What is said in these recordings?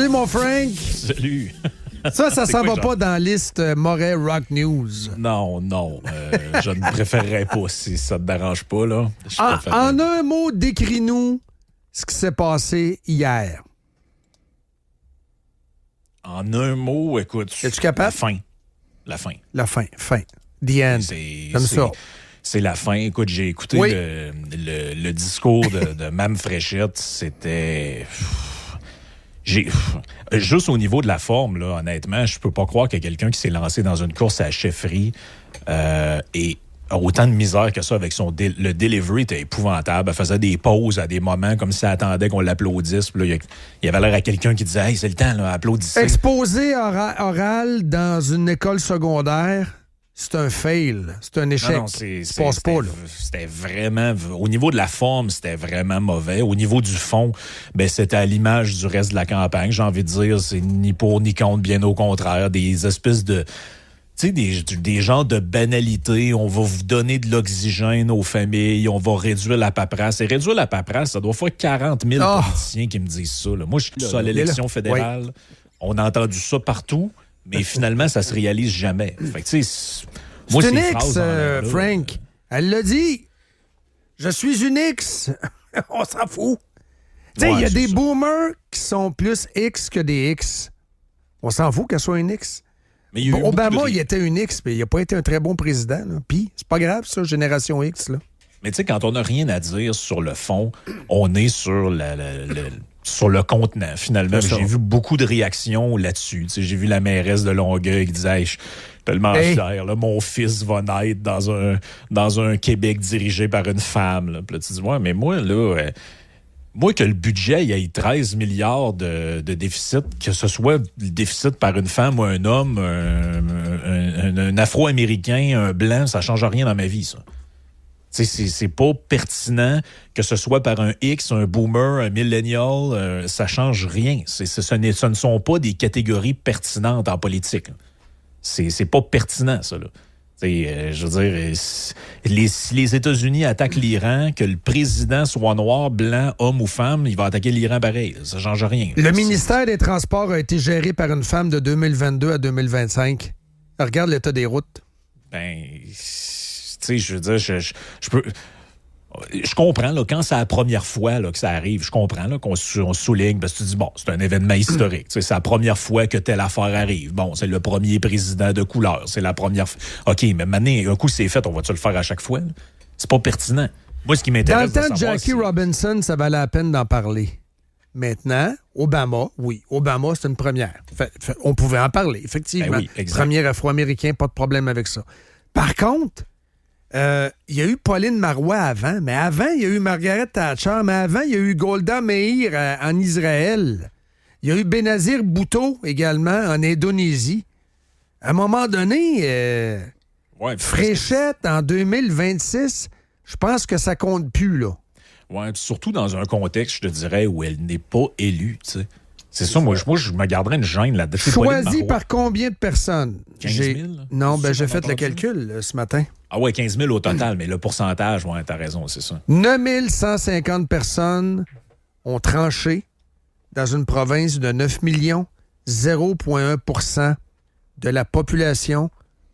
Salut, mon Frank. Salut. Ça s'en va pas dans la liste Moret Rock News. Non. Je ne préférerais pas si ça te dérange pas, là. En un mot, décris-nous ce qui s'est passé hier. En un mot, écoute... Es-tu capable? La fin. Fin. The end. Comme ça. C'est la fin. Écoute, j'ai écouté le discours de Mme Fréchette. C'était... Juste au niveau de la forme, là, honnêtement, je peux pas croire qu'il y a quelqu'un qui s'est lancé dans une course à la chefferie et a autant de misère que ça avec le delivery était épouvantable. Elle faisait des pauses à des moments comme si elle attendait qu'on l'applaudisse. Puis là, il y avait l'air à quelqu'un qui disait « Hey, c'est le temps, là, applaudissez. » Exposé oral dans une école secondaire, c'est un fail. C'est un échec. Non, ça passe pas, là. C'était vraiment... Au niveau de la forme, c'était vraiment mauvais. Au niveau du fond, c'était à l'image du reste de la campagne. J'ai envie de dire, c'est ni pour ni contre, bien au contraire. Des espèces de... Tu sais, des genres de banalités. On va vous donner de l'oxygène aux familles. On va réduire la paperasse. Et réduire la paperasse, ça doit faire 40 000 politiciens qui me disent ça. Là. Moi, je suis ça à l'élection fédérale. Oui. On a entendu ça partout. Mais finalement, ça se réalise jamais. Fait que, tu sais, moi, c'est une X, Frank. Elle l'a dit. Je suis une X. On s'en fout. Tu sais, il y a des boomers qui sont plus X que des X. On s'en fout qu'elle soit une X. Mais Obama, il était une X, mais il n'a pas été un très bon président. Puis, c'est pas grave, ça, génération X. Là. Mais tu sais, quand on n'a rien à dire sur le fond, on est sur sur le contenant, finalement. J'ai vu beaucoup de réactions là-dessus. T'sais, j'ai vu la mairesse de Longueuil qui disait hey, « Je suis tellement fier, là, mon fils va naître dans un Québec dirigé par une femme. » Puis là, tu dis « Ouais, mais moi, là... moi, que le budget il y ait 13 milliards de déficit, que ce soit le déficit par une femme ou un homme, un Afro-Américain, un Blanc, ça ne change rien dans ma vie, ça. » C'est pas pertinent que ce soit par un X, un boomer, un millennial, ça change rien. Ce ne sont pas des catégories pertinentes en politique. C'est pas pertinent, ça. Là. Je veux dire, si les États-Unis attaquent l'Iran, que le président soit noir, blanc, homme ou femme, il va attaquer l'Iran pareil. Ça change rien. Le ministère des Transports a été géré par une femme de 2022 à 2025. Regarde l'état des routes. Je veux dire, je comprends, là, quand c'est la première fois là, que ça arrive, je comprends là, qu'on souligne, parce que tu dis, bon, c'est un événement historique. C'est la première fois que telle affaire arrive. Bon, c'est le premier président de couleur. C'est la première fois. OK, mais maintenant, un coup, c'est fait, on va-tu le faire à chaque fois? Là? C'est pas pertinent. Moi, ce qui m'intéresse. Dans le temps de Jackie Robinson, ça valait la peine d'en parler. Maintenant, Obama, c'est une première. On pouvait en parler, effectivement. Premier Afro-Américain, pas de problème avec ça. Par contre, il y a eu Pauline Marois avant, mais avant, il y a eu Margaret Thatcher, mais avant, il y a eu Golda Meir en Israël. Il y a eu Benazir Bhutto également en Indonésie. À un moment donné, Fréchette en 2026, je pense que ça compte plus, là. Oui, surtout dans un contexte, je te dirais, où elle n'est pas élue, tu sais. C'est ça, moi, je me garderais une gêne là-dedans. Choisi par combien de personnes? 15 000? Non, j'ai fait le calcul ce matin. Ah ouais, 15 000 au total, mais le pourcentage, t'as raison, c'est ça. 9 150 personnes ont tranché dans une province de 9 millions. 0,1 % de la population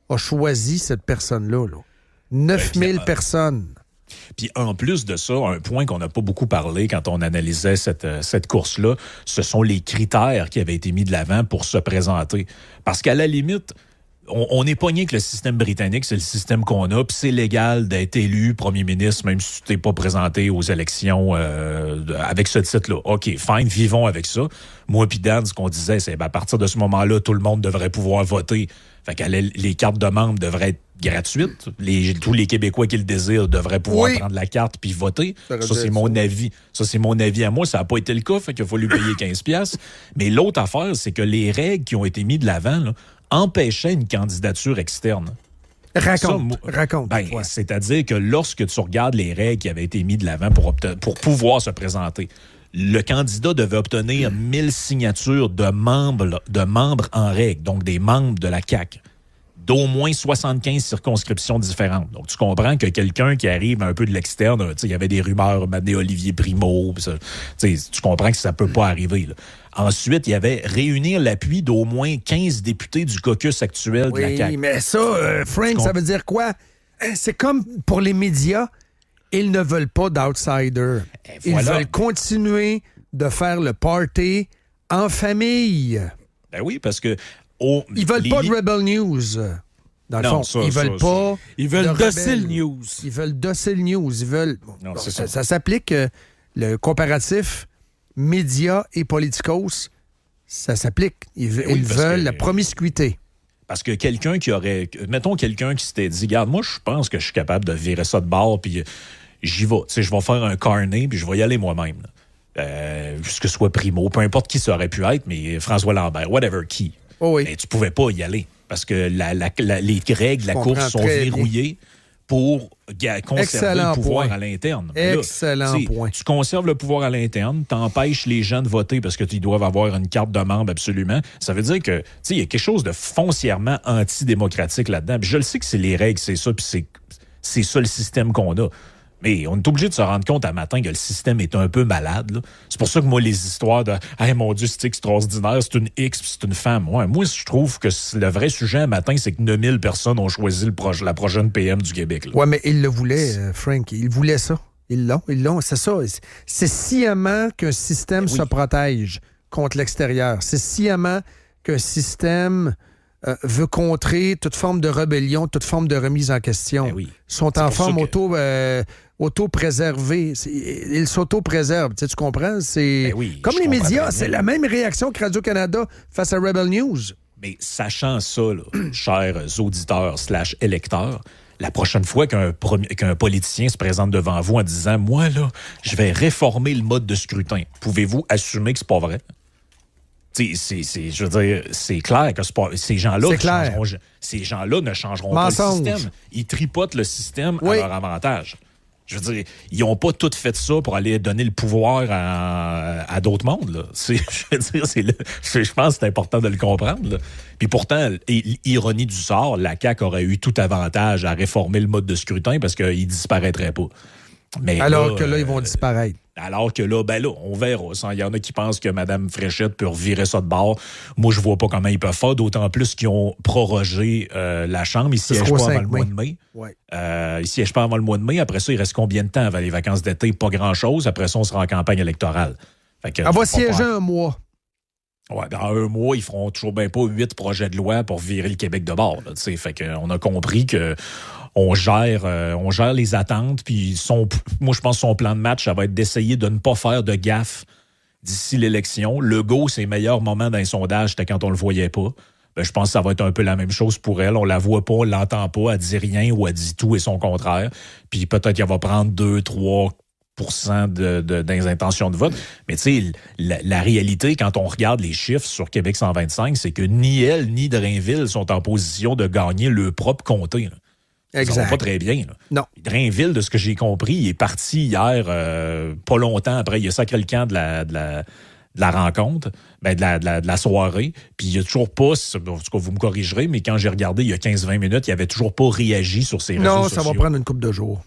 a choisi cette personne-là. 9 000 personnes. Puis en plus de ça, un point qu'on n'a pas beaucoup parlé quand on analysait cette course-là, ce sont les critères qui avaient été mis de l'avant pour se présenter. Parce qu'à la limite, on n'est pogné que le système britannique, c'est le système qu'on a, puis c'est légal d'être élu premier ministre, même si tu t'es pas présenté aux élections avec ce titre-là. OK, fine, vivons avec ça. Moi puis Dan, ce qu'on disait, c'est à partir de ce moment-là, tout le monde devrait pouvoir voter. Fait que les cartes de membres devraient être gratuites. Tous les Québécois qui le désirent devraient pouvoir prendre la carte puis voter. Ça, c'est mon avis. Ça, c'est mon avis à moi. Ça n'a pas été le cas, fait qu'il a fallu payer 15$. Mais l'autre affaire, c'est que les règles qui ont été mises de l'avant là, empêchaient une candidature externe. Raconte. C'est-à-dire que lorsque tu regardes les règles qui avaient été mises de l'avant pour pouvoir se présenter, le candidat devait obtenir 1000 signatures de membres en règle, donc des membres de la CAQ. d'au moins 75 circonscriptions différentes. Donc, tu comprends que quelqu'un qui arrive un peu de l'externe, il y avait des rumeurs, maintenant Olivier Primo, tu comprends que ça peut pas arriver. Là. Ensuite, il y avait réunir l'appui d'au moins 15 députés du caucus actuel de la CAQ. Oui, mais ça, Frank, ça veut dire quoi? C'est comme pour les médias, ils ne veulent pas d'outsiders. Ils veulent continuer de faire le party en famille. Ben oui, parce que... Ils veulent pas de Rebel News. Dans le fond, ils veulent pas. Ils veulent Docile News. Ils veulent Docile News. Ils veulent. Non, ça s'applique le comparatif médias et politicos. Ça s'applique. Ils veulent la promiscuité. Parce que quelqu'un qui aurait. Mettons quelqu'un qui s'était dit, regarde, moi, je pense que je suis capable de virer ça de bord, puis j'y vais. Tu sais, je vais faire un carnet, puis je vais y aller moi-même. Que ce soit Primo, peu importe qui ça aurait pu être, mais François Lambert, whatever qui. Oh oui. Mais tu pouvais pas y aller parce que les règles de la course sont verrouillées pour conserver le pouvoir à l'interne. Excellent point. Tu conserves le pouvoir à l'interne, t'empêches les gens de voter parce qu'ils doivent avoir une carte de membre absolument. Ça veut dire que il y a quelque chose de foncièrement antidémocratique là-dedans. Puis je le sais que c'est les règles, c'est ça, puis c'est ça le système qu'on a. Mais on est obligé de se rendre compte à matin que le système est un peu malade. Là. C'est pour ça que moi, les histoires de « Hey, mon Dieu, c'est extraordinaire, c'est une X, puis c'est une femme. » Ouais, moi, je trouve que le vrai sujet à matin, c'est que 9000 personnes ont choisi la prochaine PM du Québec. Oui, mais ils le voulaient, Frank. Ils voulaient ça. Ils l'ont. C'est ça. C'est sciemment qu'un système se protège contre l'extérieur. C'est sciemment qu'un système... veut contrer toute forme de rébellion, toute forme de remise en question. Ils sont en forme auto-préservée. Ils s'auto-préservent. Tu comprends? C'est comme les médias, c'est la même réaction que Radio-Canada face à Rebel News. Mais sachant ça, là, chers auditeurs / électeurs, la prochaine fois qu'un politicien se présente devant vous en disant « Moi, là, je vais réformer le mode de scrutin », pouvez-vous assumer que c'est pas vrai? Je veux dire, c'est clair que ces gens-là ne changeront pas le système. Ils tripotent le système à leur avantage. Je veux dire, ils n'ont pas tout fait ça pour aller donner le pouvoir à d'autres mondes. Là. Je pense que c'est important de le comprendre. Là. Puis pourtant, ironie du sort, la CAQ aurait eu tout avantage à réformer le mode de scrutin parce qu'ils ne disparaîtraient pas. Mais alors que là, ils vont disparaître. Alors que là, on verra. Il y en a qui pensent que Mme Fréchette peut revirer ça de bord. Moi, je vois pas comment ils peuvent faire, d'autant plus qu'ils ont prorogé la Chambre. Ils ne siègent pas avant le mois de mai. Ils ne siègent pas avant le mois de mai. Après ça, il reste combien de temps avant les vacances d'été? Pas grand-chose. Après ça, on sera en campagne électorale. Elle va siéger un mois. Ouais, dans un mois, ils feront toujours bien pas 8 projets de loi pour virer le Québec de bord. Là, fait qu'on a compris que on gère les attentes. Puis moi, je pense que son plan de match, ça va être d'essayer de ne pas faire de gaffe d'ici l'élection. Legault, ses meilleurs moments dans les sondages, c'était quand on le voyait pas. Ben, je pense que ça va être un peu la même chose pour elle. On la voit pas, on l'entend pas, elle dit rien ou elle dit tout et son contraire. Puis peut-être qu'elle va prendre 2-3% des intentions de vote. Mais tu sais, la réalité, quand on regarde les chiffres sur Québec 125, c'est que ni elle ni Drainville sont en position de gagner leur propre comté. Là. Exact. Ça va pas très bien. Là. Non. Drainville, de ce que j'ai compris, il est parti hier, pas longtemps après. Il a sacré le camp de la rencontre, de la soirée. Puis il n'y a toujours pas, en tout cas, vous me corrigerez, mais quand j'ai regardé il y a 15-20 minutes, il n'avait toujours pas réagi sur ses réseaux sociaux. Non, ça va prendre une couple de jours.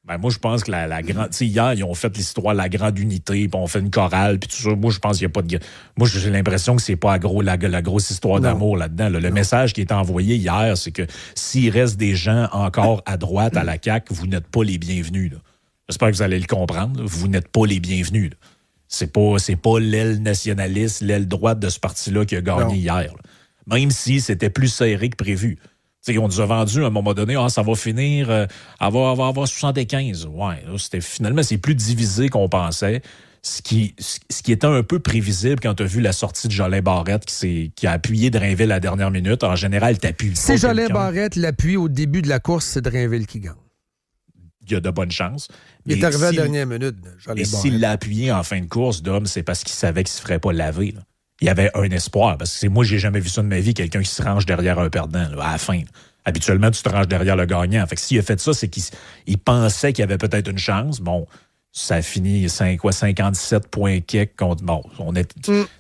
Ben moi, je pense que la grande... Tu sais, hier, ils ont fait l'histoire de la grande unité, puis on fait une chorale, puis tout ça. Moi, je pense qu'il n'y a pas de... Moi, j'ai l'impression que c'est pas la grosse histoire d'amour là-dedans. Là. Le message qui est envoyé hier, c'est que s'il reste des gens encore à droite à la CAQ, vous n'êtes pas les bienvenus. Là. J'espère que vous allez le comprendre. Là. Vous n'êtes pas les bienvenus. Là. C'est pas l'aile nationaliste, l'aile droite de ce parti-là qui a gagné hier. Là. Même si c'était plus serré que prévu. T'sais, on nous a vendu à un moment donné, ça va finir, elle va avoir 75. Ouais, là, finalement, c'est plus divisé qu'on pensait. Ce qui était un peu prévisible quand tu as vu la sortie de Jolin Barrette qui a appuyé Drainville à la dernière minute. En général, t'appuies. Si Jolin Barrette l'appuie au début de la course, c'est Drainville qui gagne. Il y a de bonnes chances. Il est arrivé à la dernière minute, Jolin Barrette. Et s'il l'a appuyé en fin de course, Dom, c'est parce qu'il savait qu'il ne se ferait pas laver. Là. Il y avait un espoir. Parce que moi, j'ai jamais vu ça de ma vie, quelqu'un qui se range derrière un perdant là, à la fin. Là. Habituellement, tu te ranges derrière le gagnant. Fait que s'il a fait ça, c'est qu'il pensait qu'il y avait peut-être une chance. Bon, Ça a fini 57 points quelques contre... Bon,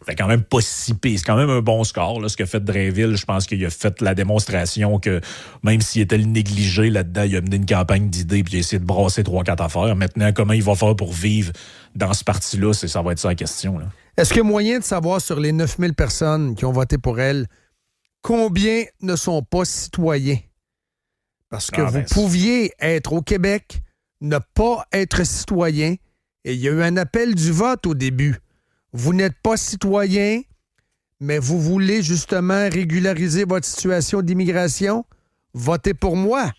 c'est quand même pas si pire. C'est quand même un bon score, là, ce qu'a fait Drainville. Je pense qu'il a fait la démonstration que même s'il était le négligé là-dedans, il a mené une campagne d'idées puis il a essayé de brasser 3-4 affaires. Maintenant, comment il va faire pour vivre dans ce parti-là, ça va être ça la question. Là. Est-ce qu'il y a moyen de savoir sur les 9000 personnes qui ont voté pour elle, combien ne sont pas citoyens? Parce que vous pouviez être au Québec, ne pas être citoyen, et il y a eu un appel du vote au début. Vous n'êtes pas citoyen, mais vous voulez justement régulariser votre situation d'immigration? Votez pour moi.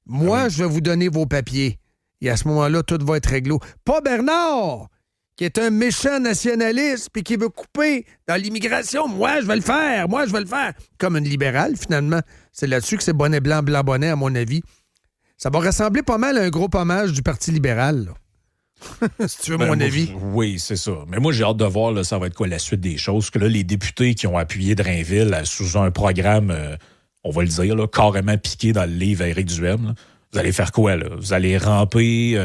Moi, je vais vous donner vos papiers. Et à ce moment-là, tout va être réglé. Pas Bernard, qui est un méchant nationaliste puis qui veut couper dans l'immigration. Moi, je vais le faire. Comme une libérale, finalement. C'est là-dessus que c'est bonnet blanc, blanc bonnet, à mon avis. Ça va ressembler pas mal à un gros hommage du Parti libéral, là. Si tu veux mon avis. Oui, c'est ça. Mais moi, j'ai hâte de voir, là, ça va être quoi la suite des choses. Que là, les députés qui ont appuyé Drainville sous un programme, on va le dire, là, carrément piqué dans le livre à Éric Duhem, là, vous allez faire quoi, là? Vous allez ramper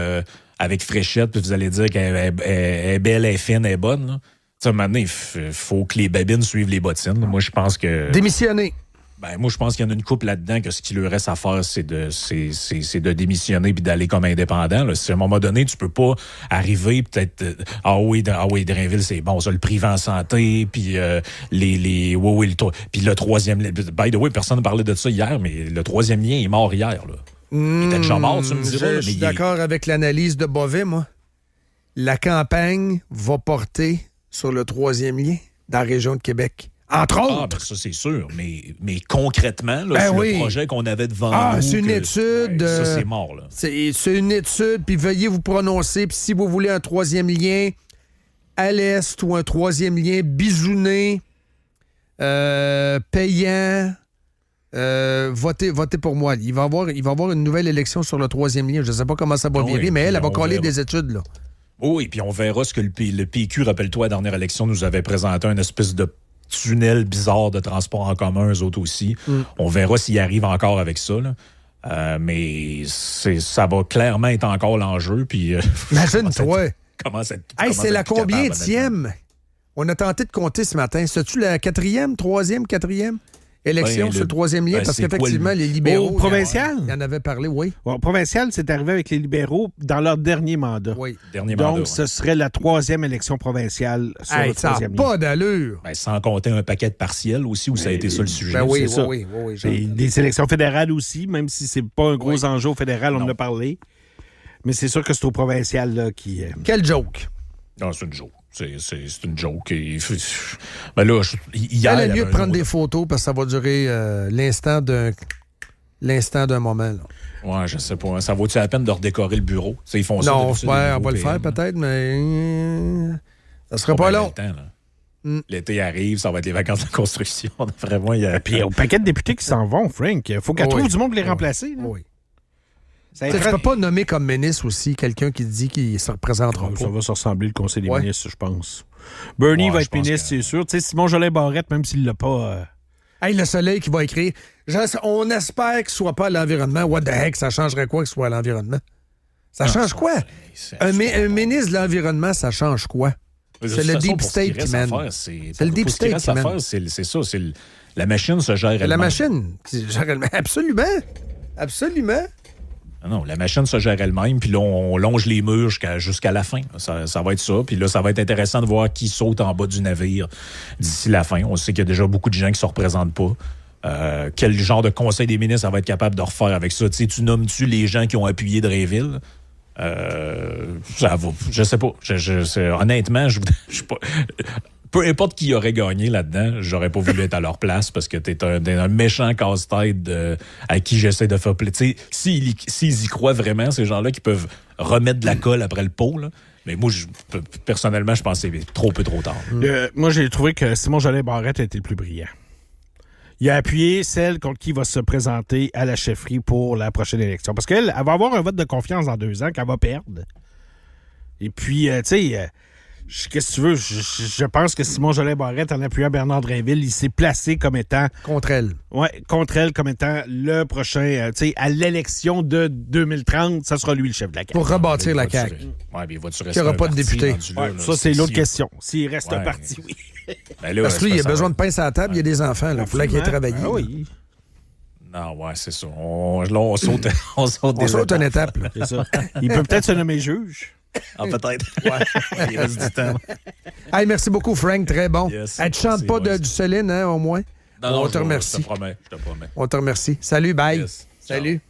avec Fréchette, puis vous allez dire qu'elle est belle, elle est fine, elle est bonne, là. Tu sais, à un moment donné, il faut que les babines suivent les bottines. Là. Moi, je pense que... Démissionner. Moi, je pense qu'il y en a une couple là-dedans que ce qui lui reste à faire, c'est de démissionner puis d'aller comme indépendant. Là. Si à un moment donné, tu peux pas arriver peut-être Drainville, c'est bon, ça, le privé en santé, puis puis le troisième... By the way, personne ne parlait de ça hier, mais le troisième lien est mort hier, là. Il était déjà mort, tu me dirais. Je suis d'accord avec l'analyse de Bovet, moi. La campagne va porter sur le troisième lien dans la région de Québec. Entre autres. Ça, c'est sûr. Mais concrètement, là, sur le projet qu'on avait devant nous... c'est une étude. Ça, c'est mort, là. C'est une étude, puis veuillez vous prononcer. Puis si vous voulez un troisième lien à l'Est ou un troisième lien bisouné, payant... votez pour moi. Il va y avoir une nouvelle élection sur le troisième lien. Je ne sais pas comment ça va virer, mais elle va coller des études, là. Oui, puis on verra ce que le PQ, rappelle-toi, à la dernière élection, nous avait présenté une espèce de tunnel bizarre de transport en commun, eux autres aussi. On verra s'ils arrivent encore avec ça, là. Mais ça va clairement être encore l'enjeu. Puis imagine-toi. C'est la combienième? On a tenté de compter ce matin. C'est-tu la quatrième élection sur le troisième lien? Parce qu'effectivement, les libéraux... Au provincial? Il en avait parlé, oui. Au provincial, c'est arrivé avec les libéraux dans leur dernier mandat. Oui. Donc, ce serait la troisième élection provinciale sur le troisième lien. Ça n'a pas d'allure. Sans compter un paquet de partiels aussi, où ça a été ça le sujet. Oui. Et des élections fédérales aussi, même si c'est pas un gros enjeu au fédéral, on en a parlé. Mais c'est sûr que c'est au provincial là, qui... Quel joke? Non, c'est une joke. C'est une joke. Ben là, hier... Elle a mieux de prendre des photos parce que ça va durer l'instant d'un moment. Là. Ouais, je sais pas. Ça vaut-tu la peine de redécorer le bureau? T'sais, ils font ça. Non, on va le faire peut-être, mais ça sera pas long. L'été arrive, ça va être les vacances de construction. Vraiment, Puis il y a un paquet de députés qui s'en vont, Frank. Il faut qu'elle trouve du monde pour les remplacer. Là. Oui. Tu peux pas nommer comme ministre aussi quelqu'un qui dit qu'il se représentera pas. Ça va se ressembler le conseil des ministres, je pense. Bernie va être ministre, c'est sûr. Tu sais, Simon Jolin-Barrette, même s'il l'a pas... Hey, le soleil qui va écrire. On espère qu'il ne soit pas à l'environnement. What the heck, ça changerait quoi qu'il soit à l'environnement? Ça change quoi? Un ministre de l'environnement, ça change quoi? C'est le deep state qui mène. C'est le deep state qui mène. C'est ça, la machine se gère elle-même. La machine se gère elle-même. Absolument. Absolument. Non, la machine se gère elle-même, puis là, on longe les murs jusqu'à la fin. Ça va être ça. Puis là, ça va être intéressant de voir qui saute en bas du navire d'ici la fin. On sait qu'il y a déjà beaucoup de gens qui ne se représentent pas. Quel genre de conseil des ministres ça va être capable de refaire avec ça? Tu nommes-tu les gens qui ont appuyé Drainville? Ça va. Je sais pas. Honnêtement, je pas... Peu importe qui aurait gagné là-dedans, j'aurais pas voulu être à leur place parce que t'es un méchant casse-tête à qui j'essaie de faire plaisir. S'ils y croient vraiment, ces gens-là qui peuvent remettre de la colle après le pot, là. Mais moi, personnellement, je pense que c'est trop tard. Moi, j'ai trouvé que Simon Jolin-Barrette a été le plus brillant. Il a appuyé celle contre qui va se présenter à la chefferie pour la prochaine élection. Parce qu'elle va avoir un vote de confiance dans 2 ans qu'elle va perdre. Et puis, tu sais... Qu'est-ce que tu veux? Je pense que Simon Jolin-Barrette, en appuyant Bernard Drinville, il s'est placé comme étant... Contre elle. Oui, contre elle, comme étant le prochain... tu sais, à l'élection de 2030, ça sera lui le chef de la CAQ. Pour rebâtir la CAQ. Oui, mais va-tu rester Il n'y aura pas de député. Ça, c'est l'autre question. S'il reste un parti, oui. Ben là, parce que lui, il a besoin de pain sur la table, il y a des enfants. Il faut qu'il ait travaillé. Ah oui. Non, ouais, c'est ça. On saute, on saute une étape. C'est ça. Il peut peut-être se nommer juge. Ah, peut-être. Ouais. Il reste du temps. Hey, merci beaucoup, Frank. Très bon. Yes, tu chantes pas du Céline, hein, au moins? Non, on te remercie. Je te promets. On te remercie. Salut, bye. Yes. Salut.